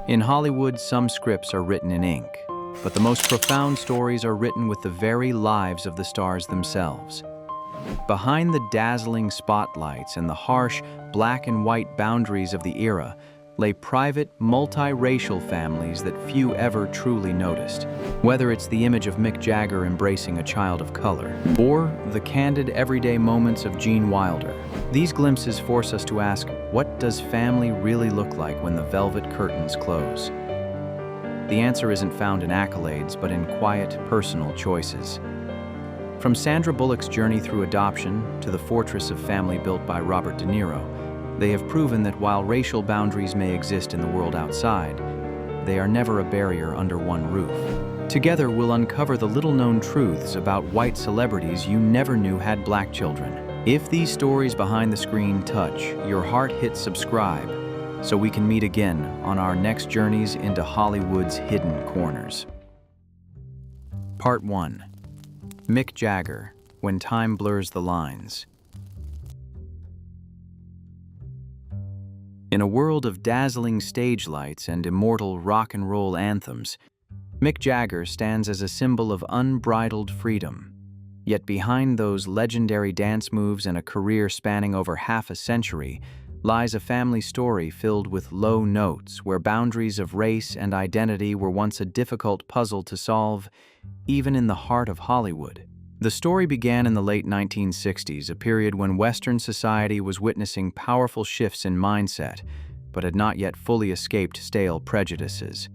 In Hollywood, some scripts are written in ink, but the most profound stories are written with the very lives of the stars themselves. Behind the dazzling spotlights and the harsh black and white boundaries of the era lay private, multiracial families that few ever truly noticed. Whether it's the image of Mick Jagger embracing a child of color, or the candid everyday moments of Gene Wilder, these glimpses force us to ask, what does family really look like when the velvet curtains close? The answer isn't found in accolades, but in quiet, personal choices. From Sandra Bullock's journey through adoption to the fortress of family built by Robert De Niro, they have proven that while racial boundaries may exist in the world outside, they are never a barrier under one roof. Together, we'll uncover the little-known truths about white celebrities you never knew had black children. If these stories behind the screen touch your heart, hit subscribe so we can meet again on our next journeys into Hollywood's hidden corners. Part 1. Mick Jagger, When Time Blurs the Lines. In a world of dazzling stage lights and immortal rock and roll anthems, Mick Jagger stands as a symbol of unbridled freedom. Yet behind those legendary dance moves and a career spanning over half a century lies a family story filled with low notes where boundaries of race and identity were once a difficult puzzle to solve, even in the heart of Hollywood. The story began in the late 1960s, a period when Western society was witnessing powerful shifts in mindset, but had not yet fully escaped stale prejudices.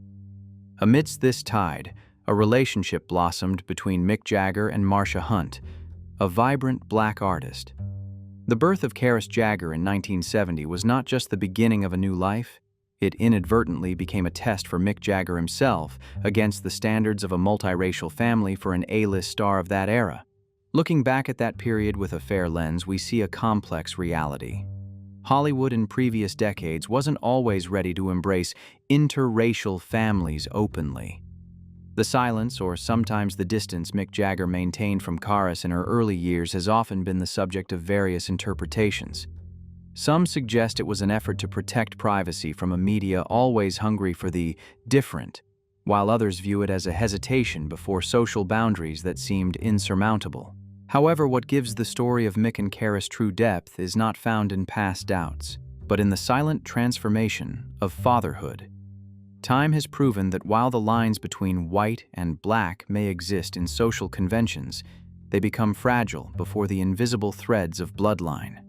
Amidst this tide, a relationship blossomed between Mick Jagger and Marcia Hunt, a vibrant black artist. The birth of Charlize Jagger in 1970 was not just the beginning of a new life, it inadvertently became a test for Mick Jagger himself against the standards of a multiracial family for an A-list star of that era. Looking back at that period with a fair lens, we see a complex reality. Hollywood in previous decades wasn't always ready to embrace interracial families openly. The silence, or sometimes the distance, Mick Jagger maintained from Charlize in her early years has often been the subject of various interpretations. Some suggest it was an effort to protect privacy from a media always hungry for the different, while others view it as a hesitation before social boundaries that seemed insurmountable. However, what gives the story of Mick and Charlize true depth is not found in past doubts, but in the silent transformation of fatherhood. Time has proven that while the lines between white and black may exist in social conventions, they become fragile before the invisible threads of bloodline.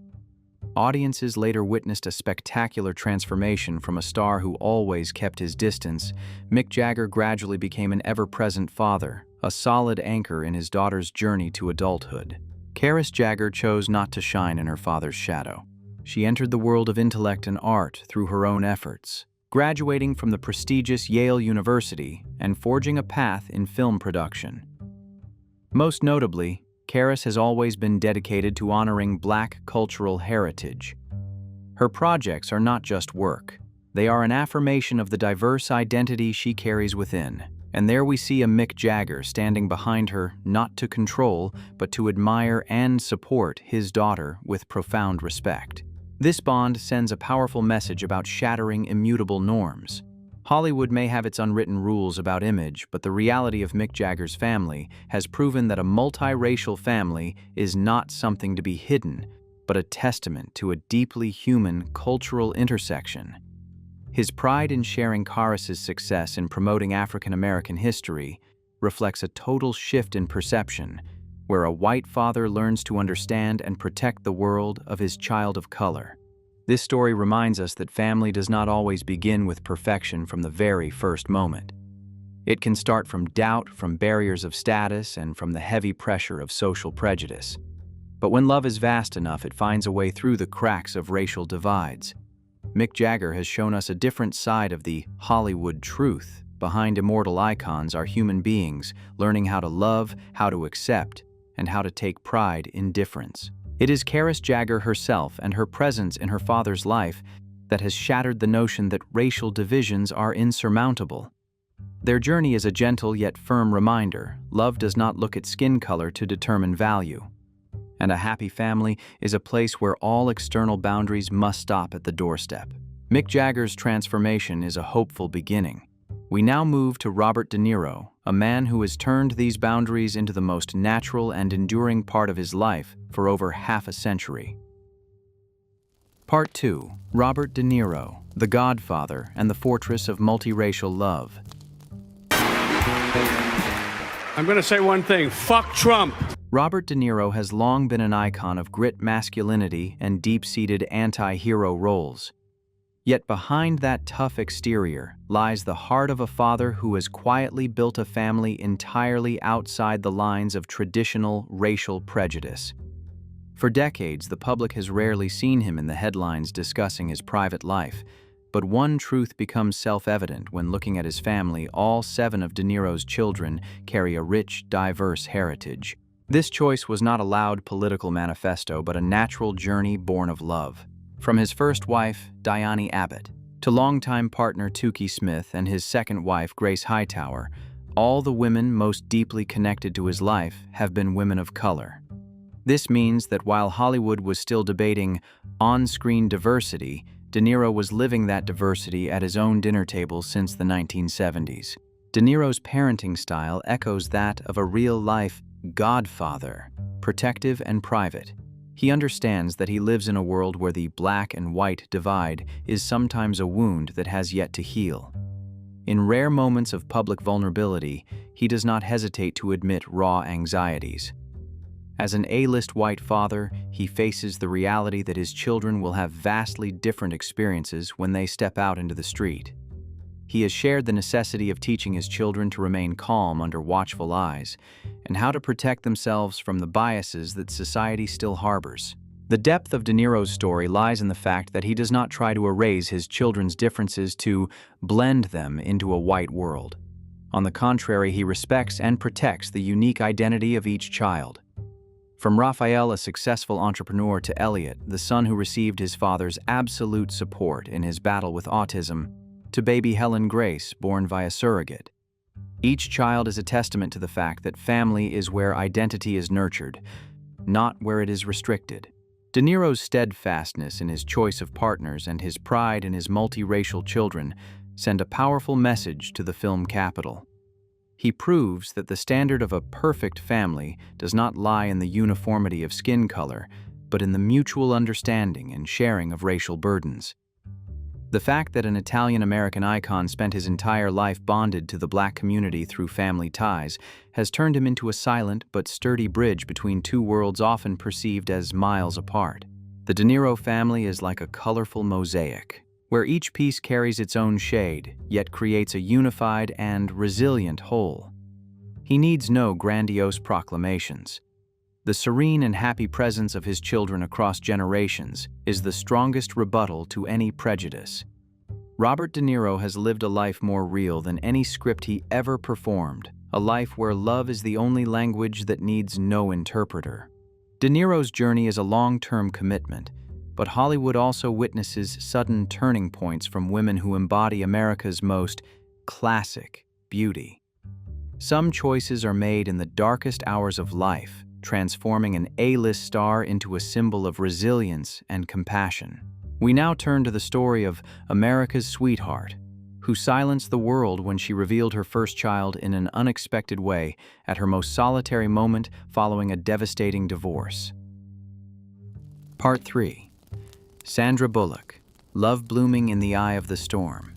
Audiences later witnessed a spectacular transformation from a star who always kept his distance. Mick Jagger gradually became an ever-present father, a solid anchor in his daughter's journey to adulthood. Charlize Jagger chose not to shine in her father's shadow. She entered the world of intellect and art through her own efforts, graduating from the prestigious Yale University and forging a path in film production. Most notably, Charlize has always been dedicated to honoring black cultural heritage. Her projects are not just work. They are an affirmation of the diverse identity she carries within. And there we see a Mick Jagger standing behind her, not to control, but to admire and support his daughter with profound respect. This bond sends a powerful message about shattering immutable norms. Hollywood may have its unwritten rules about image, but the reality of Mick Jagger's family has proven that a multiracial family is not something to be hidden, but a testament to a deeply human cultural intersection. His pride in sharing Charlize's success in promoting African American history reflects a total shift in perception, where a white father learns to understand and protect the world of his child of color. This story reminds us that family does not always begin with perfection from the very first moment. It can start from doubt, from barriers of status, and from the heavy pressure of social prejudice. But when love is vast enough, it finds a way through the cracks of racial divides. Mick Jagger has shown us a different side of the Hollywood truth. Behind immortal icons are human beings, learning how to love, how to accept, and how to take pride in difference. It is Charlize Jagger herself and her presence in her father's life that has shattered the notion that racial divisions are insurmountable. Their journey is a gentle yet firm reminder: love does not look at skin color to determine value. And a happy family is a place where all external boundaries must stop at the doorstep. Mick Jagger's transformation is a hopeful beginning. We now move to Robert De Niro, a man who has turned these boundaries into the most natural and enduring part of his life for over half a century. Part 2. Robert De Niro, the Godfather and the Fortress of Multiracial Love. I'm going to say one thing, fuck Trump! Robert De Niro has long been an icon of grit masculinity and deep-seated anti-hero roles. Yet behind that tough exterior lies the heart of a father who has quietly built a family entirely outside the lines of traditional racial prejudice. For decades, the public has rarely seen him in the headlines discussing his private life, but one truth becomes self-evident when looking at his family. All 7 of De Niro's children carry a rich, diverse heritage. This choice was not a loud political manifesto, but a natural journey born of love. From his first wife, Diane Abbott, to longtime partner Tukey Smith and his second wife, Grace Hightower, all the women most deeply connected to his life have been women of color. This means that while Hollywood was still debating on-screen diversity, De Niro was living that diversity at his own dinner table since the 1970s. De Niro's parenting style echoes that of a real-life godfather, protective and private. He understands that he lives in a world where the black and white divide is sometimes a wound that has yet to heal. In rare moments of public vulnerability, he does not hesitate to admit raw anxieties. As an A-list white father, he faces the reality that his children will have vastly different experiences when they step out into the street. He has shared the necessity of teaching his children to remain calm under watchful eyes, and how to protect themselves from the biases that society still harbors. The depth of De Niro's story lies in the fact that he does not try to erase his children's differences to blend them into a white world. On the contrary, he respects and protects the unique identity of each child. From Raphael, a successful entrepreneur, to Elliot, the son who received his father's absolute support in his battle with autism, to baby Helen Grace, born via surrogate. Each child is a testament to the fact that family is where identity is nurtured, not where it is restricted. De Niro's steadfastness in his choice of partners and his pride in his multiracial children send a powerful message to the film capital. He proves that the standard of a perfect family does not lie in the uniformity of skin color, but in the mutual understanding and sharing of racial burdens. The fact that an Italian-American icon spent his entire life bonded to the black community through family ties has turned him into a silent but sturdy bridge between two worlds often perceived as miles apart. The De Niro family is like a colorful mosaic, where each piece carries its own shade, yet creates a unified and resilient whole. He needs no grandiose proclamations. The serene and happy presence of his children across generations is the strongest rebuttal to any prejudice. Robert De Niro has lived a life more real than any script he ever performed, a life where love is the only language that needs no interpreter. De Niro's journey is a long-term commitment, but Hollywood also witnesses sudden turning points from women who embody America's most classic beauty. Some choices are made in the darkest hours of life, transforming an A-list star into a symbol of resilience and compassion. We now turn to the story of America's sweetheart, who silenced the world when she revealed her first child in an unexpected way at her most solitary moment following a devastating divorce. Part 3. Sandra Bullock, Love Blooming in the Eye of the Storm.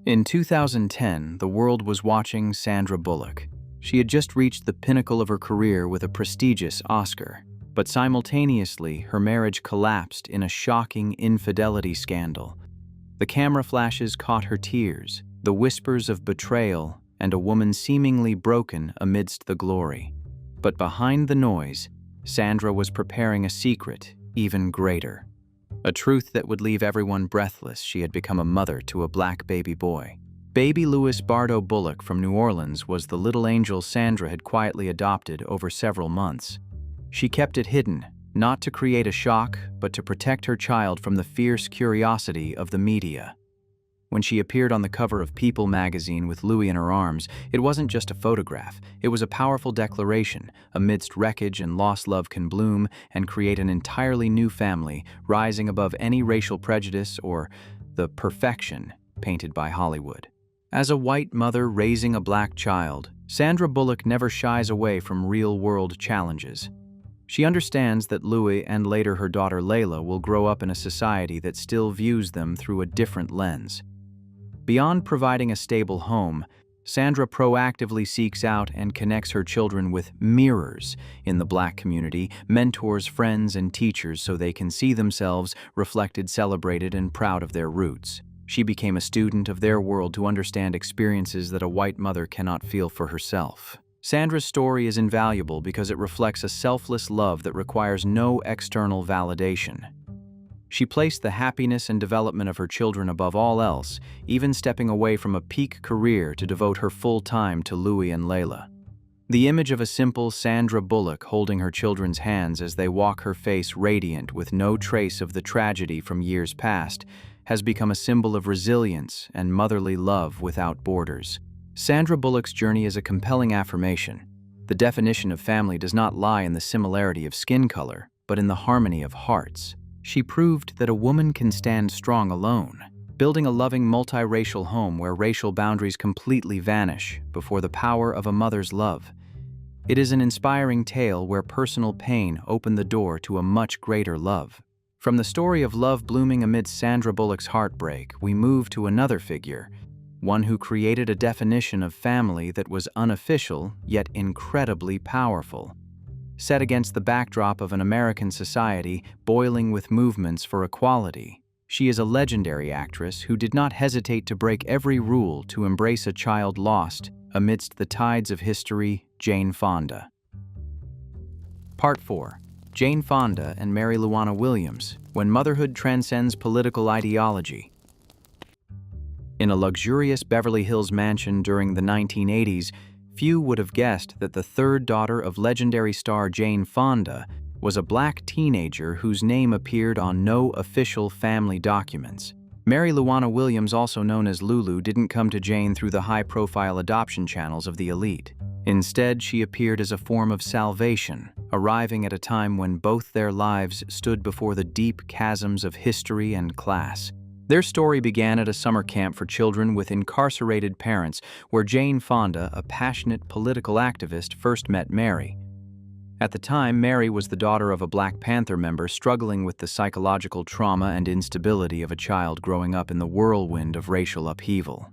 In 2010, the world was watching Sandra Bullock. She had just reached the pinnacle of her career with a prestigious Oscar, but simultaneously, her marriage collapsed in a shocking infidelity scandal. The camera flashes caught her tears, the whispers of betrayal, and a woman seemingly broken amidst the glory. But behind the noise, Sandra was preparing a secret even greater. A truth that would leave everyone breathless. She had become a mother to a black baby boy. Baby Louis Bardo Bullock from New Orleans was the little angel Sandra had quietly adopted over several months. She kept it hidden, not to create a shock, but to protect her child from the fierce curiosity of the media. When she appeared on the cover of People magazine with Louis in her arms, it wasn't just a photograph. It was a powerful declaration. Amidst wreckage and lost, love can bloom and create an entirely new family, rising above any racial prejudice or the perfection painted by Hollywood. As a white mother raising a black child, Sandra Bullock never shies away from real-world challenges. She understands that Louis and later her daughter Layla will grow up in a society that still views them through a different lens. Beyond providing a stable home, Sandra proactively seeks out and connects her children with mirrors in the Black community, mentors, friends, and teachers so they can see themselves reflected, celebrated, and proud of their roots. She became a student of their world to understand experiences that a white mother cannot feel for herself. Sandra's story is invaluable because it reflects a selfless love that requires no external validation. She placed the happiness and development of her children above all else, even stepping away from a peak career to devote her full time to Louis and Layla. The image of a simple Sandra Bullock holding her children's hands as they walk, her face radiant with no trace of the tragedy from years past, has become a symbol of resilience and motherly love without borders. Sandra Bullock's journey is a compelling affirmation. The definition of family does not lie in the similarity of skin color, but in the harmony of hearts. She proved that a woman can stand strong alone, building a loving multiracial home where racial boundaries completely vanish before the power of a mother's love. It is an inspiring tale where personal pain opened the door to a much greater love. From the story of love blooming amidst Sandra Bullock's heartbreak, we move to another figure, one who created a definition of family that was unofficial yet incredibly powerful. Set against the backdrop of an American society boiling with movements for equality, she is a legendary actress who did not hesitate to break every rule to embrace a child lost amidst the tides of history, Jane Fonda. Part 4. Jane Fonda and Mary Luana Williams, When Motherhood Transcends Political Ideology. In a luxurious Beverly Hills mansion during the 1980s, few would have guessed that the third daughter of legendary star Jane Fonda was a black teenager whose name appeared on no official family documents. Mary Luana Williams, also known as Lulu, didn't come to Jane through the high-profile adoption channels of the elite. Instead, she appeared as a form of salvation, arriving at a time when both their lives stood before the deep chasms of history and class. Their story began at a summer camp for children with incarcerated parents, where Jane Fonda, a passionate political activist, first met Mary. At the time, Mary was the daughter of a Black Panther member struggling with the psychological trauma and instability of a child growing up in the whirlwind of racial upheaval.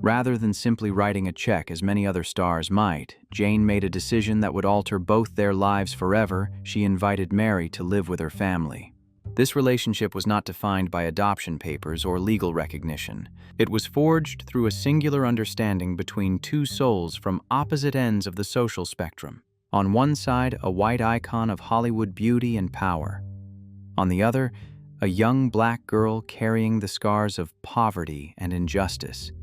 Rather than simply writing a check as many other stars might, Jane made a decision that would alter both their lives forever. She invited Mary to live with her family. This relationship was not defined by adoption papers or legal recognition. It was forged through a singular understanding between two souls from opposite ends of the social spectrum. On one side, a white icon of Hollywood beauty and power. On the other, a young black girl carrying the scars of poverty and injustice.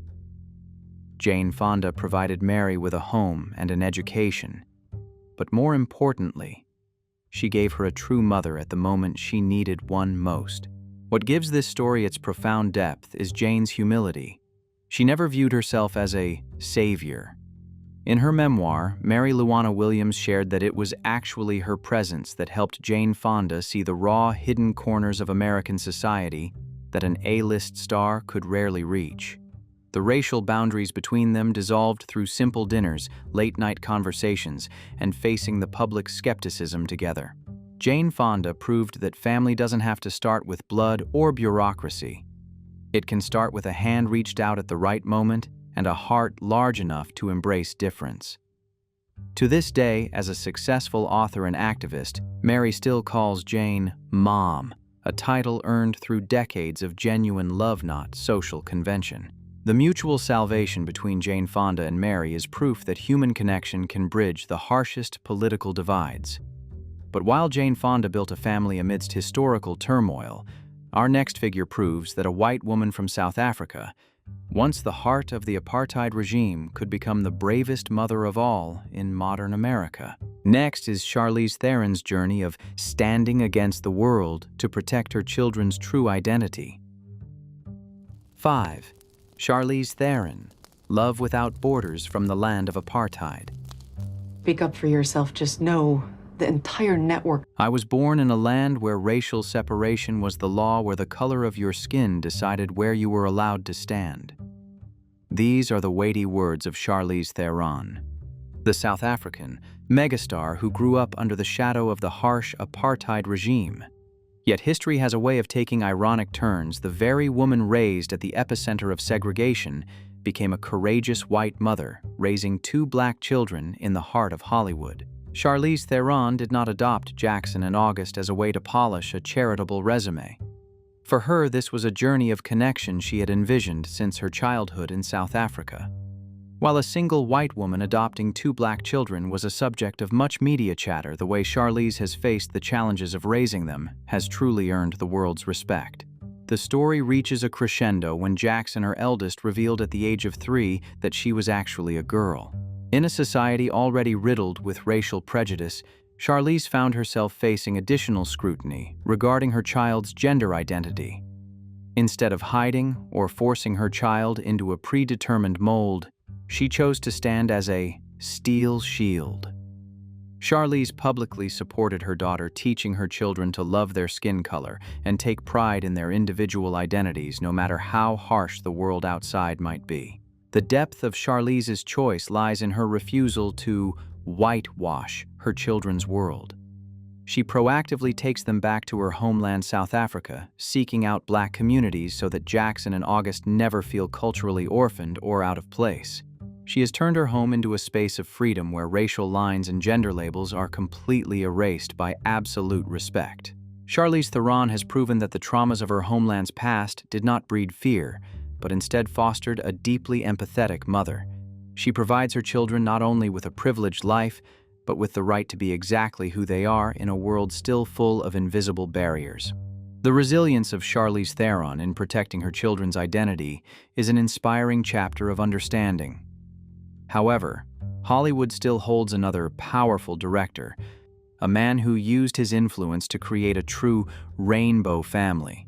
Jane Fonda provided Mary with a home and an education, but more importantly, she gave her a true mother at the moment she needed one most. What gives this story its profound depth is Jane's humility. She never viewed herself as a savior. In her memoir, Mary Luana Williams shared that it was actually her presence that helped Jane Fonda see the raw, hidden corners of American society that an A-list star could rarely reach. The racial boundaries between them dissolved through simple dinners, late-night conversations, and facing the public skepticism together. Jane Fonda proved that family doesn't have to start with blood or bureaucracy. It can start with a hand reached out at the right moment and a heart large enough to embrace difference. To this day, as a successful author and activist, Mary still calls Jane Mom, a title earned through decades of genuine love, not social convention. The mutual salvation between Jane Fonda and Mary is proof that human connection can bridge the harshest political divides. But while Jane Fonda built a family amidst historical turmoil, our next figure proves that a white woman from South Africa, once the heart of the apartheid regime, could become the bravest mother of all in modern America. Next is Charlize Theron's journey of standing against the world to protect her children's true identity. 5. Charlize Theron, Love Without Borders from the Land of Apartheid. Speak up for yourself, just know the entire network. I was born in a land where racial separation was the law, where the color of your skin decided where you were allowed to stand. These are the weighty words of Charlize Theron, the South African megastar who grew up under the shadow of the harsh apartheid regime. Yet history has a way of taking ironic turns. The very woman raised at the epicenter of segregation became a courageous white mother, raising 2 black children in the heart of Hollywood. Charlize Theron did not adopt Jackson and August as a way to polish a charitable resume. For her, this was a journey of connection she had envisioned since her childhood in South Africa. While a single white woman adopting 2 black children was a subject of much media chatter, the way Charlize has faced the challenges of raising them has truly earned the world's respect. The story reaches a crescendo when Jackson, her eldest, revealed at the age of 3 that she was actually a girl. In a society already riddled with racial prejudice, Charlize found herself facing additional scrutiny regarding her child's gender identity. Instead of hiding or forcing her child into a predetermined mold, she chose to stand as a steel shield. Charlize publicly supported her daughter, teaching her children to love their skin color and take pride in their individual identities, no matter how harsh the world outside might be. The depth of Charlize's choice lies in her refusal to whitewash her children's world. She proactively takes them back to her homeland, South Africa, seeking out black communities so that Jackson and August never feel culturally orphaned or out of place. She has turned her home into a space of freedom where racial lines and gender labels are completely erased by absolute respect. Charlize Theron has proven that the traumas of her homeland's past did not breed fear, but instead fostered a deeply empathetic mother. She provides her children not only with a privileged life, but with the right to be exactly who they are in a world still full of invisible barriers. The resilience of Charlize Theron in protecting her children's identity is an inspiring chapter of understanding. However, Hollywood still holds another powerful director, a man who used his influence to create a true rainbow family,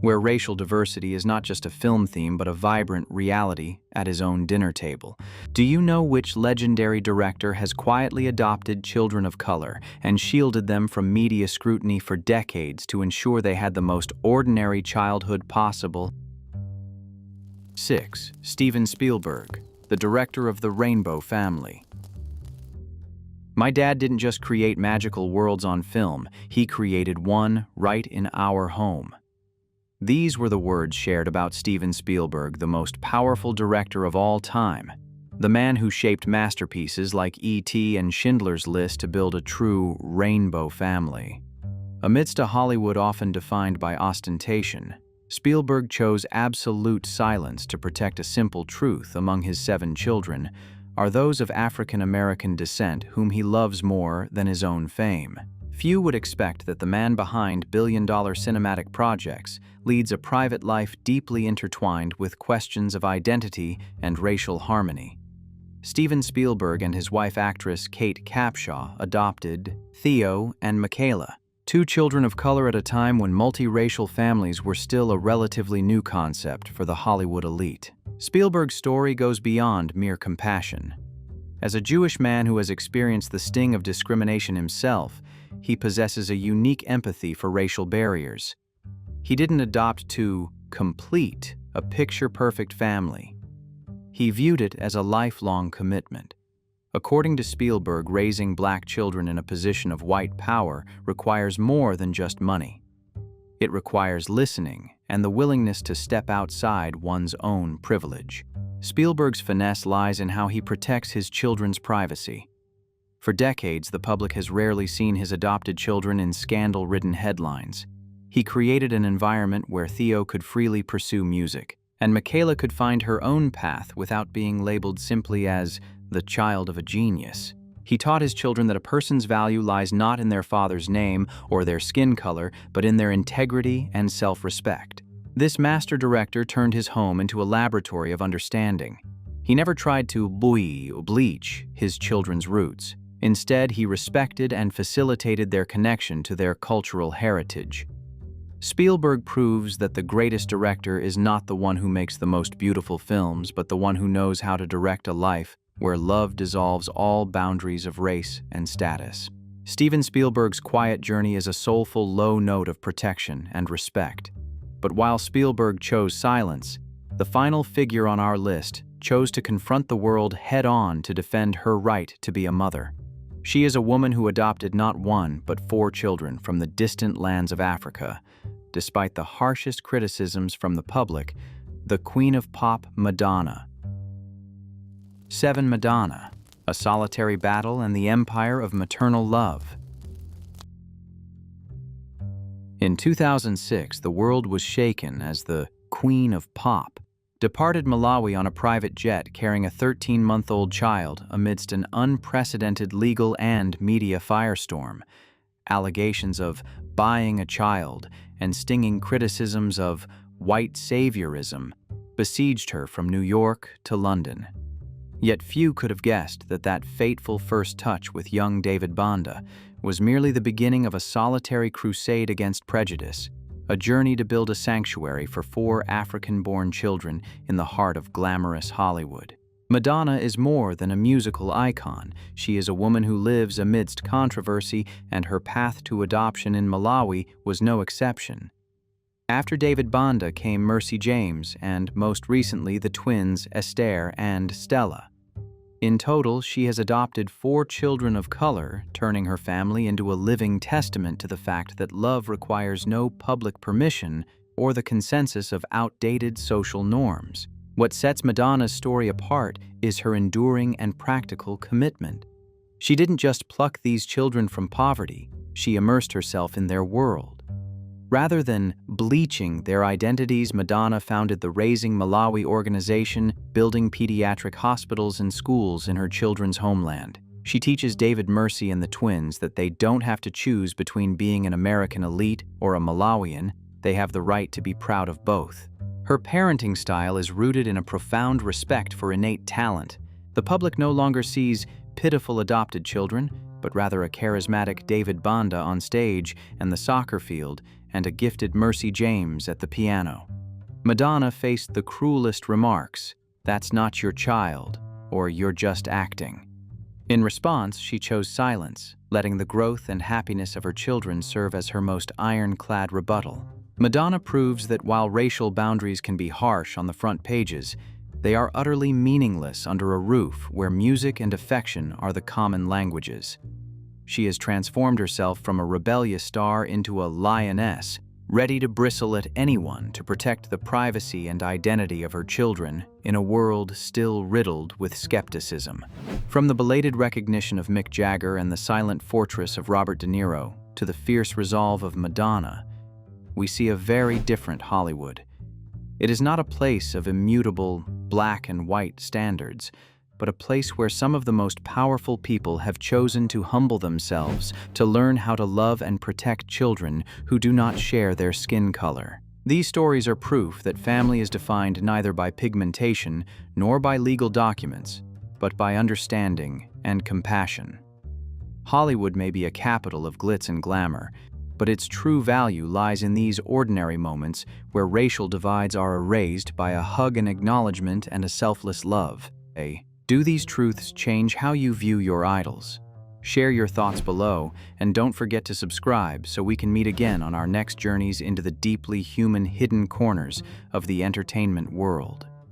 where racial diversity is not just a film theme but a vibrant reality at his own dinner table. Do you know which legendary director has quietly adopted children of color and shielded them from media scrutiny for decades to ensure they had the most ordinary childhood possible? 6. Steven Spielberg, the director of The Rainbow Family. My dad didn't just create magical worlds on film, he created one right in our home. These were the words shared about Steven Spielberg, the most powerful director of all time, the man who shaped masterpieces like E.T. and Schindler's List to build a true rainbow family. Amidst a Hollywood often defined by ostentation, Spielberg chose absolute silence to protect a simple truth. Among his 7 children are those of African American descent whom he loves more than his own fame. Few would expect that the man behind billion-dollar cinematic projects leads a private life deeply intertwined with questions of identity and racial harmony. Steven Spielberg and his wife, actress Kate Capshaw, adopted Theo and Michaela, 2 children of color at a time when multiracial families were still a relatively new concept for the Hollywood elite. Spielberg's story goes beyond mere compassion. As a Jewish man who has experienced the sting of discrimination himself, he possesses a unique empathy for racial barriers. He didn't adopt to complete a picture-perfect family. He viewed it as a lifelong commitment. According to Spielberg, raising black children in a position of white power requires more than just money. It requires listening and the willingness to step outside one's own privilege. Spielberg's finesse lies in how he protects his children's privacy. For decades, the public has rarely seen his adopted children in scandal-ridden headlines. He created an environment where Theo could freely pursue music, and Michaela could find her own path without being labeled simply as the child of a genius. He taught his children that a person's value lies not in their father's name or their skin color, but in their integrity and self-respect. This master director turned his home into a laboratory of understanding. He never tried to bleach his children's roots. Instead, he respected and facilitated their connection to their cultural heritage. Spielberg proves that the greatest director is not the one who makes the most beautiful films, but the one who knows how to direct a life where love dissolves all boundaries of race and status. Steven Spielberg's quiet journey is a soulful low note of protection and respect. But while Spielberg chose silence, the final figure on our list chose to confront the world head-on to defend her right to be a mother. She is a woman who adopted not one, but 4 children from the distant lands of Africa. Despite the harshest criticisms from the public, the Queen of Pop, Madonna. 7. Madonna, a solitary battle and the empire of maternal love. In 2006, the world was shaken as the Queen of Pop departed Malawi on a private jet carrying a 13-month-old child amidst an unprecedented legal and media firestorm. Allegations of buying a child and stinging criticisms of white saviorism besieged her from New York to London. Yet few could have guessed that that fateful first touch with young David Fonda was merely the beginning of a solitary crusade against prejudice, a journey to build a sanctuary for 4 African-born children in the heart of glamorous Hollywood. Madonna is more than a musical icon. She is a woman who lives amidst controversy, and her path to adoption in Malawi was no exception. After David Fonda came Mercy James, and most recently the twins Esther and Stella. In total, she has adopted 4 children of color, turning her family into a living testament to the fact that love requires no public permission or the consensus of outdated social norms. What sets Madonna's story apart is her enduring and practical commitment. She didn't just pluck these children from poverty, she immersed herself in their world. Rather than bleaching their identities, Madonna founded the Raising Malawi organization, building pediatric hospitals and schools in her children's homeland. She teaches David, Mercy, and the twins that they don't have to choose between being an American elite or a Malawian. They have the right to be proud of both. Her parenting style is rooted in a profound respect for innate talent. The public no longer sees pitiful adopted children, but rather a charismatic David Fonda on stage and the soccer field, and a gifted Mercy James at the piano. Madonna faced the cruelest remarks, "That's not your child," or "You're just acting." In response, she chose silence, letting the growth and happiness of her children serve as her most ironclad rebuttal. Madonna proves that while racial boundaries can be harsh on the front pages, they are utterly meaningless under a roof where music and affection are the common languages. She has transformed herself from a rebellious star into a lioness, ready to bristle at anyone to protect the privacy and identity of her children in a world still riddled with skepticism. From the belated recognition of Mick Jagger and the silent fortress of Robert De Niro to the fierce resolve of Madonna, we see a very different Hollywood. It is not a place of immutable black and white standards, but a place where some of the most powerful people have chosen to humble themselves to learn how to love and protect children who do not share their skin color. These stories are proof that family is defined neither by pigmentation nor by legal documents, but by understanding and compassion. Hollywood may be a capital of glitz and glamour, but its true value lies in these ordinary moments where racial divides are erased by a hug and acknowledgement and a selfless love. Do these truths change how you view your idols? Share your thoughts below, and don't forget to subscribe so we can meet again on our next journeys into the deeply human hidden corners of the entertainment world.